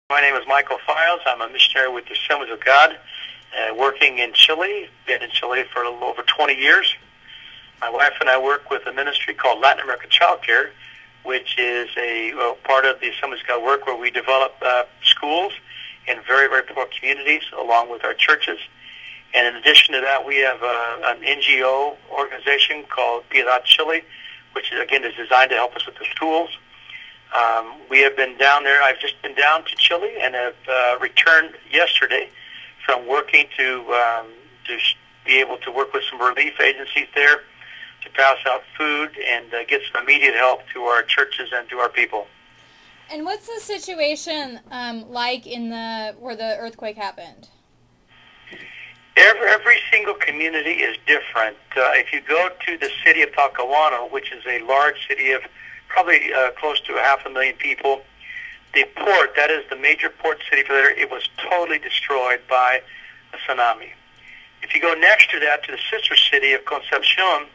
My name is Michael Files. I'm a missionary with the Assemblies of God, working in Chile. Been in Chile for a little over 20 years. My wife and I work with a ministry called Latin American ChildCare, which is a part of the Assemblies of God work where we develop schools in very, very poor communities along with our churches. And in addition to that, we have an NGO organization called Piedad Chile, which is, again, is designed to help us with the schools. We have been down there. I've just been down to Chile and have returned yesterday from working to be able to work with some relief agencies there to pass out food and get some immediate help to our churches and to our people. And what's the situation like in where the earthquake happened? Every single community is different. If you go to the city of Talcahuano, which is a large city of probably close to 500,000 people, the port, that is the major port city for there, it was totally destroyed by a tsunami. If you go next to that, to the sister city of Concepcion,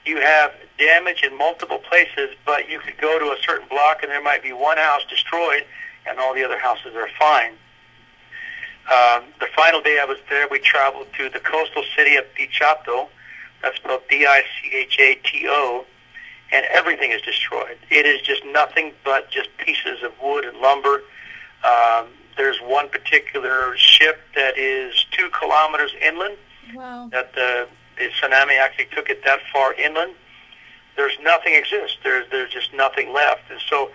you have damage in multiple places, but you could go to a certain block and there might be one house destroyed and all the other houses are fine. The final day I was there, we traveled to the coastal city of Dichato, that's spelled D-I-C-H-A-T-O, and everything is destroyed. It is just nothing but just pieces of wood and lumber. There's one particular ship that is 2 kilometers inland. Wow. That the tsunami actually took it that far inland. There's nothing exists. There's just nothing left. And so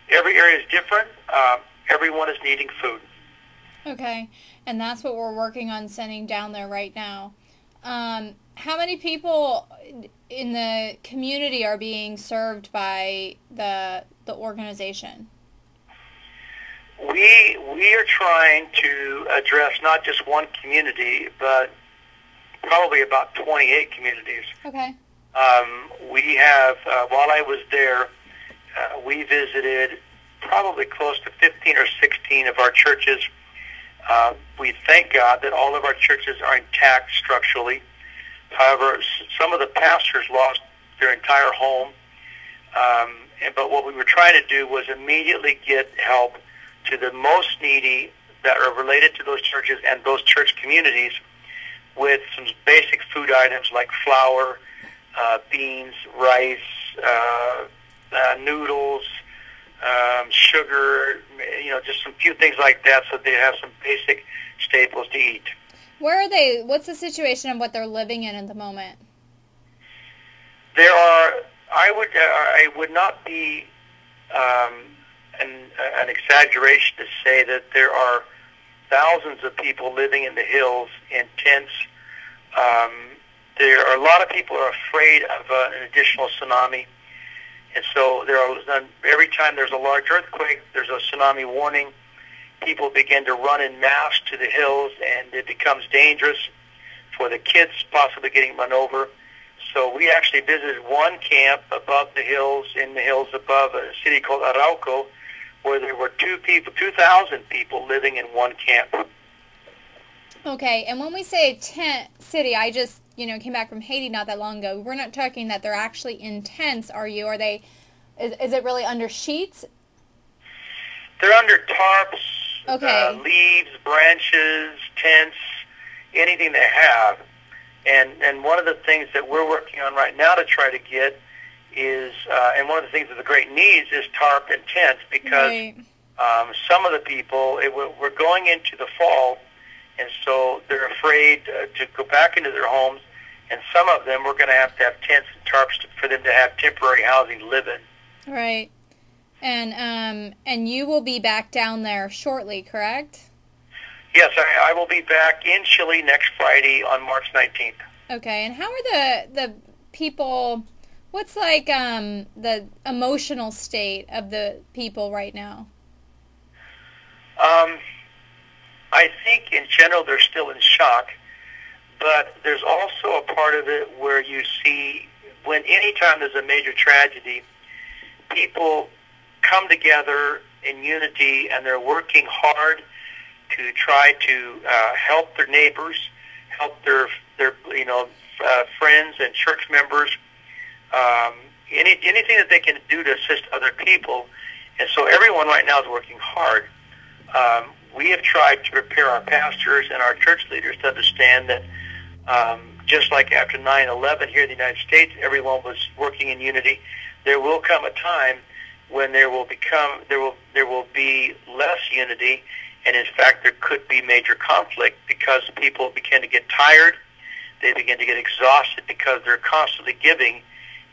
every area is different. Everyone is needing food. Okay, and that's what we're working on sending down there right now. How many people in the community are being served by the organization? We are trying to address not just one community, but probably about 28 communities. Okay. We have, while I was there, we visited probably close to 15 or 16 of our churches. We thank God that all of our churches are intact structurally. However, some of the pastors lost their entire home. But what we were trying to do was immediately get help to the most needy that are related to those churches and those church communities with some basic food items like flour, beans, rice, noodles, sugar, just some few things like that so they have some basic staples to eat. Where are they? What's the situation of what they're living in at the moment? There are, I would not be an exaggeration to say that there are thousands of people living in the hills in tents. There are a lot of people are afraid of an additional tsunami. And so every time there's a large earthquake, there's a tsunami warning. People begin to run en masse to the hills, and it becomes dangerous for the kids possibly getting run over. So we actually visited one camp above the hills, in the hills above a city called Arauco, where there were 2,000 people living in one camp. Okay, and when we say tent city, I just came back from Haiti not that long ago. We're not talking that they're actually in tents, are you? Are they? Is it really under sheets? They're under tarps, okay. Leaves, branches, tents, anything they have. And one of the things that we're working on right now to try to get is, and one of the things that the great needs is tarp and tents, because right. Some of the people, we're going into the fall, and so they're afraid to go back into their homes, and some of them we're going to have tents and tarps for them to have temporary housing to live in. Right. And you will be back down there shortly, correct? Yes, I will be back in Chile next Friday on March 19th. Okay, and how are the people, what's like the emotional state of the people right now? I think in general they're still in shock, but there's also a part of it where you see when anytime there's a major tragedy, people come together in unity and they're working hard to try to help their neighbors, help their friends and church members, anything that they can do to assist other people. And so everyone right now is working hard. have tried to prepare our pastors and our church leaders to understand that just like after 9/11 here in the United States, everyone was working in unity. There will come a time when there will be less unity, and in fact there could be major conflict because people begin to get tired, they begin to get exhausted because they're constantly giving,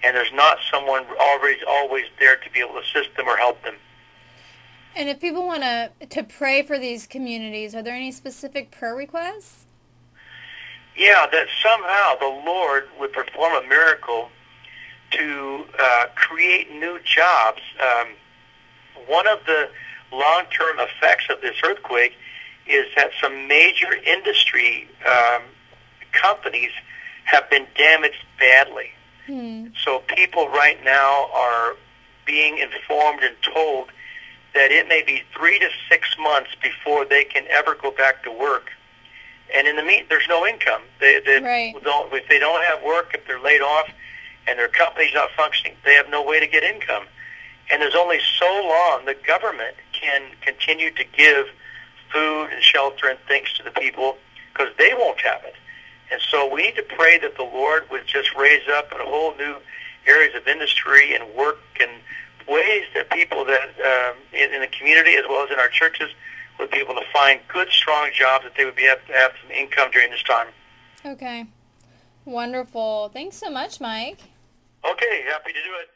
and there's not someone always there to be able to assist them or help them. And if people want to pray for these communities, are there any specific prayer requests? Yeah, that somehow the Lord would perform a miracle to create new jobs. One of the long-term effects of this earthquake is that some major industry companies have been damaged badly. So people right now are being informed and told that it may be 3 to 6 months before they can ever go back to work. And in the meantime, there's no income. If they don't have work, if they're laid off, and their company's not functioning, they have no way to get income. And there's only so long the government can continue to give food and shelter and things to the people, because they won't have it. And so we need to pray that the Lord would just raise up a whole new areas of industry and work and ways that people that in the community as well as in our churches would be able to find good, strong jobs, that they would be able to have some income during this time. Okay. Wonderful. Thanks so much, Mike. Okay, happy to do it.